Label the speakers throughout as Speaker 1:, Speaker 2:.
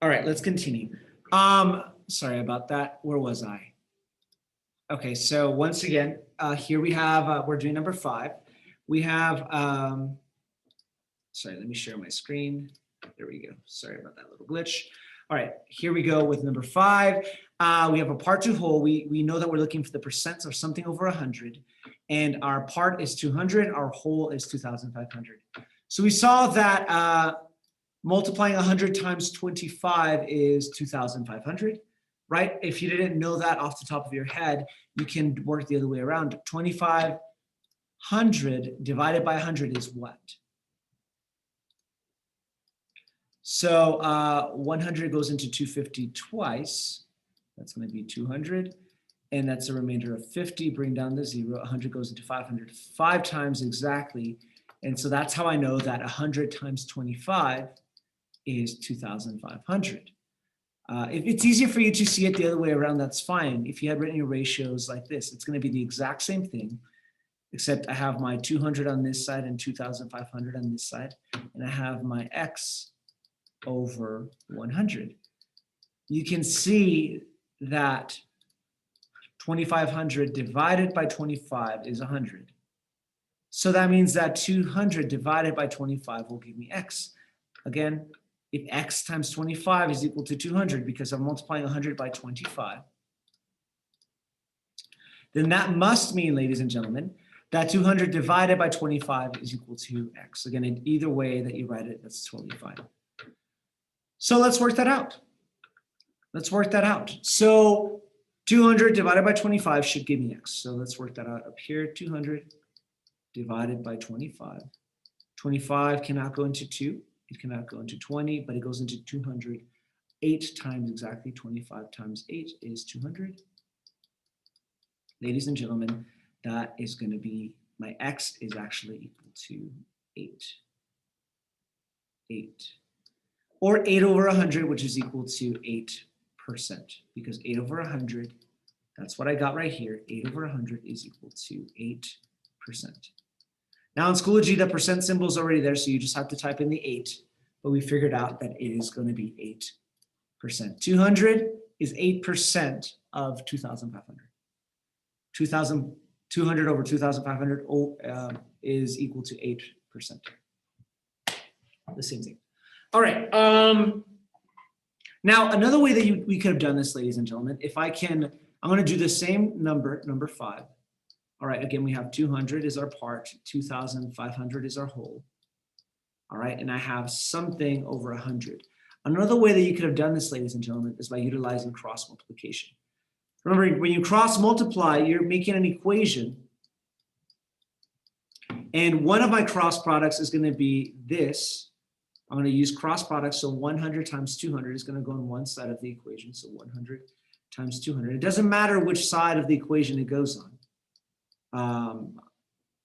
Speaker 1: All right, let's continue. Sorry about that. Where was I? Okay, so once again, here we have, we're doing number 5. We have, sorry, let me share my screen. There we go. Sorry about that little glitch. All right, here we go with number 5. We have a part 2 whole. We know that we're looking for the percents of something over 100, and our part is 200, our whole is 2,500. So we saw that multiplying 100 times 25 is 2,500, right? If you didn't know that off the top of your head, you can work the other way around. 2,500 divided by 100 is what? So 100 goes into 250 twice. That's going to be 200. And that's a remainder of 50. Bring down the 0. 100 goes into 500 5 times exactly. And so that's how I know that 100 times 25 is 2,500. If it's easier for you to see it the other way around, that's fine. If you had written your ratios like this, it's going to be the exact same thing, except I have my 200 on this side and 2,500 on this side, and I have my x over 100. You can see that 2,500 divided by 25 is 100. So that means that 200 divided by 25 will give me x. Again, if x times 25 is equal to 200, because I'm multiplying 100 by 25, then that must mean, ladies and gentlemen, that 200 divided by 25 is equal to x. Again, in either way that you write it, that's totally fine. So let's work that out. Let's work that out. So 200 divided by 25 should give me x. So let's work that out up here. 200 divided by 25. 25 cannot go into 2. It cannot go into 20, but it goes into 200 8 times exactly. 25 times 8 is 200. Ladies and gentlemen, that is going to be, my x is actually equal to 8. 8. Or 8 over 100, which is equal to 8%, because 8 over 100, that's what I got right here. 8 over 100 is equal to 8%. Now in Schoology, the percent symbol is already there, so you just have to type in the 8, but we figured out that it is going to be 8%. 200 is 8% of 2,500. 200 over 2,500 is equal to 8%. The same thing. All right. Now, another way that we could have done this, ladies and gentlemen, if I can, I'm going to do the same number, number 5. All right, again, we have 200 is our part, 2,500 is our whole. All right, and I have something over 100. Another way that you could have done this, ladies and gentlemen, is by utilizing cross multiplication. Remember, when you cross multiply, you're making an equation. And one of my cross products is going to be this. I'm going to use cross products, so 100 times 200 is going to go on one side of the equation, so 100 times 200. It doesn't matter which side of the equation it goes on.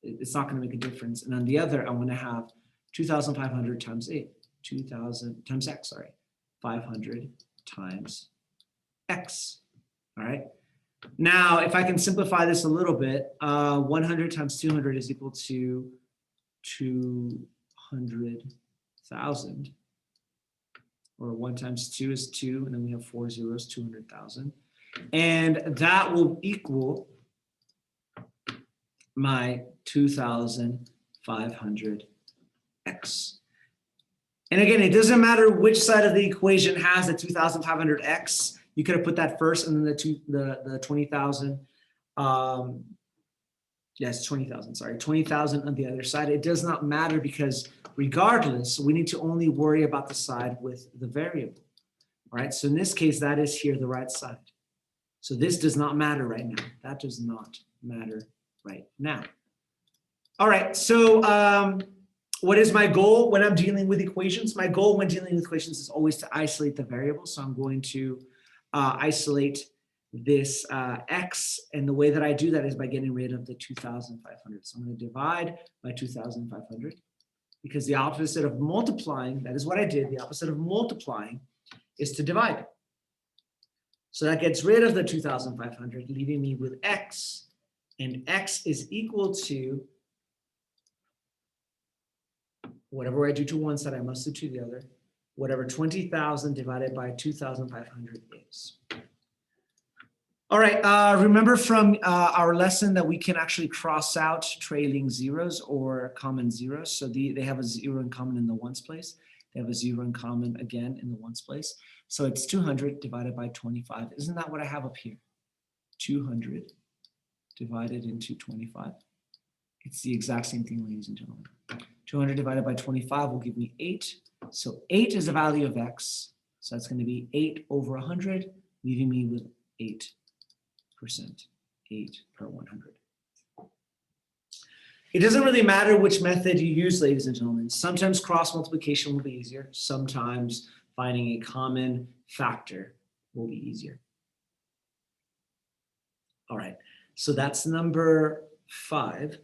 Speaker 1: It's not going to make a difference. And on the other, I'm going to have 2,500 times 8, 2,000 times x, sorry, 500 times x. All right. Now, if I can simplify this a little bit, 100 times 200 is equal to 200,000. Or 1 times 2 is 2, and then we have 4 zeros, 200,000. And that will equal my 2,500x. And again, it doesn't matter which side of the equation has the 2,500x. You could have put that first, and then the 20,000. Yes, 20,000. Sorry, 20,000 on the other side. It does not matter, because regardless, we need to only worry about the side with the variable. All right. So in this case, that is here the right side. So this does not matter right now. That does not matter right now. All right, so what is my goal when I'm dealing with equations? My goal when dealing with equations is always to isolate the variable. So I'm going to isolate this x, and the way that I do that is by getting rid of the 2,500. So I'm going to divide by 2,500, because the opposite of multiplying, that is what I did, the opposite of multiplying is to divide. So that gets rid of the 2,500, leaving me with x. And x is equal to whatever I do to one side, I must do to the other. whatever 20,000 divided by 2,500 is. All right, remember from our lesson that we can actually cross out trailing zeros or common zeros. So they have a 0 in common in the ones place. They have a 0 in common again in the ones place. So it's 200 divided by 25. Isn't that what I have up here? 200 divided into 25. It's the exact same thing, ladies and gentlemen. 200 divided by 25 will give me 8. So 8 is the value of x. So that's going to be 8 over 100, leaving me with 8%. 8 per 100. It doesn't really matter which method you use, ladies and gentlemen. Sometimes cross multiplication will be easier. Sometimes finding a common factor will be easier. All right, so that's number 5.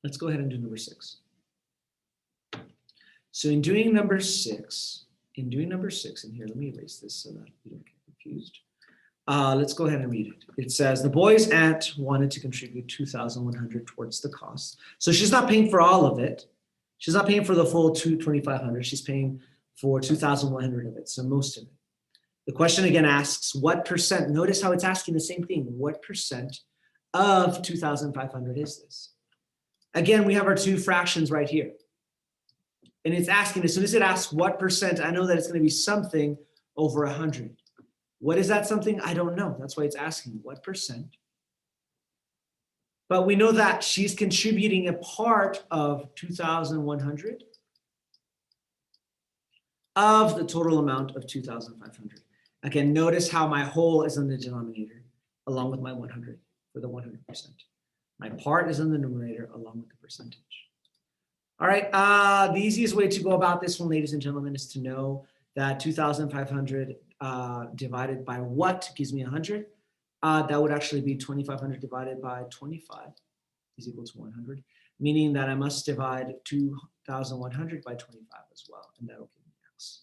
Speaker 1: Let's go ahead and do number 6. So in doing number 6, and here, let me erase this so that you don't get confused. Let's go ahead and read it. It says, the boy's aunt wanted to contribute 2,100 towards the cost. So she's not paying for all of it. She's not paying for the full 2,500. She's paying for 2,100 of it, so most of it. The question again asks, what percent? Notice how it's asking the same thing. What percent of 2,500 is this? Again, we have our two fractions right here. And it's asking, as soon as it asks what percent, I know that it's going to be something over 100. What is that something? I don't know. That's why it's asking what percent. But we know that she's contributing a part of 2,100 of the total amount of 2,500. Again, notice how my whole is in the denominator along with my 100 for the 100%. My part is in the numerator along with the percentage. All right, the easiest way to go about this one, ladies and gentlemen, is to know that 2,500 divided by what gives me 100. That would actually be 2,500 divided by 25 is equal to 100, meaning that I must divide 2,100 by 25 as well, and that will give me x.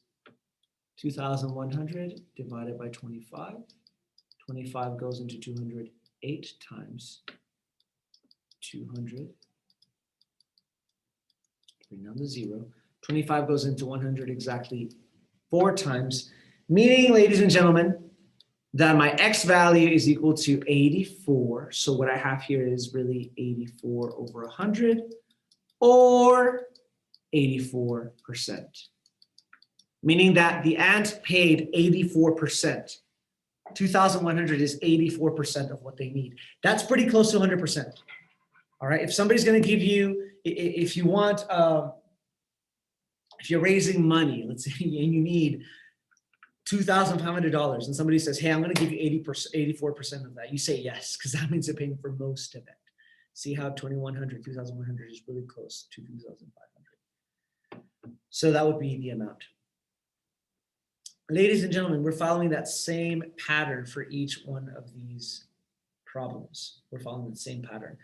Speaker 1: 2,100 divided by 25. 25 goes into 200 8 times 200. Bring down the 0. 25 goes into 100 exactly 4 times, meaning, ladies and gentlemen, that my x value is equal to 84. So what I have here is really 84 over 100, or 84%. Meaning that the aunt paid 84%. 2,100 is 84% of what they need. That's pretty close to 100%. All right, if somebody's going to give you, if you want, if you're raising money, let's say, and you need $2,500, and somebody says, hey, I'm going to give you 84% of that. You say yes, because that means you're paying for most of it. See how 2,100 is really close to 2,500. So that would be the amount. Ladies and gentlemen, we're following that same pattern for each one of these problems. We're following the same pattern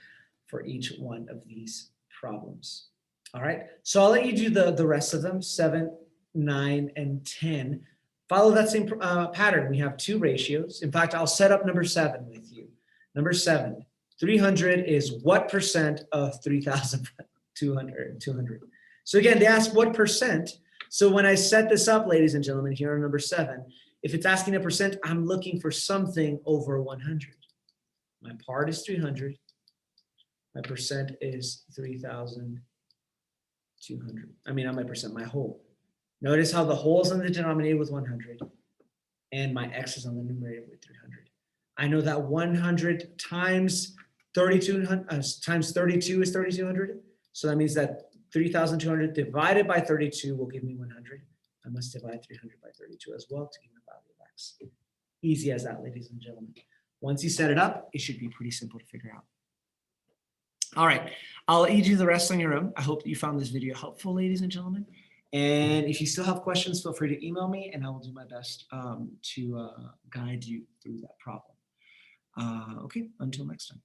Speaker 1: for each one of these problems. All right, so I'll let you do the rest of them, 7, 9, and 10. Follow that same pattern. We have two ratios. In fact, I'll set up number 7 with you. Number 7, 300 is what percent of 3,200? So again, they ask what percent. So when I set this up, ladies and gentlemen, here on number 7, if it's asking a percent, I'm looking for something over 100. My part is 300. My percent is 3,200. I mean, not my percent, my whole. Notice how the whole is on the denominator with 100, and my x is on the numerator with 300. I know that 100 times 32 times 32 is 3,200. So that means that 3,200 divided by 32 will give me 100. I must divide 300 by 32 as well to give me the value of x. Easy as that, ladies and gentlemen. Once you set it up, it should be pretty simple to figure out. All right, I'll let you do the rest on your own. I hope that you found this video helpful, ladies and gentlemen. And if you still have questions, feel free to email me, and I will do my best to guide you through that problem. Okay, until next time.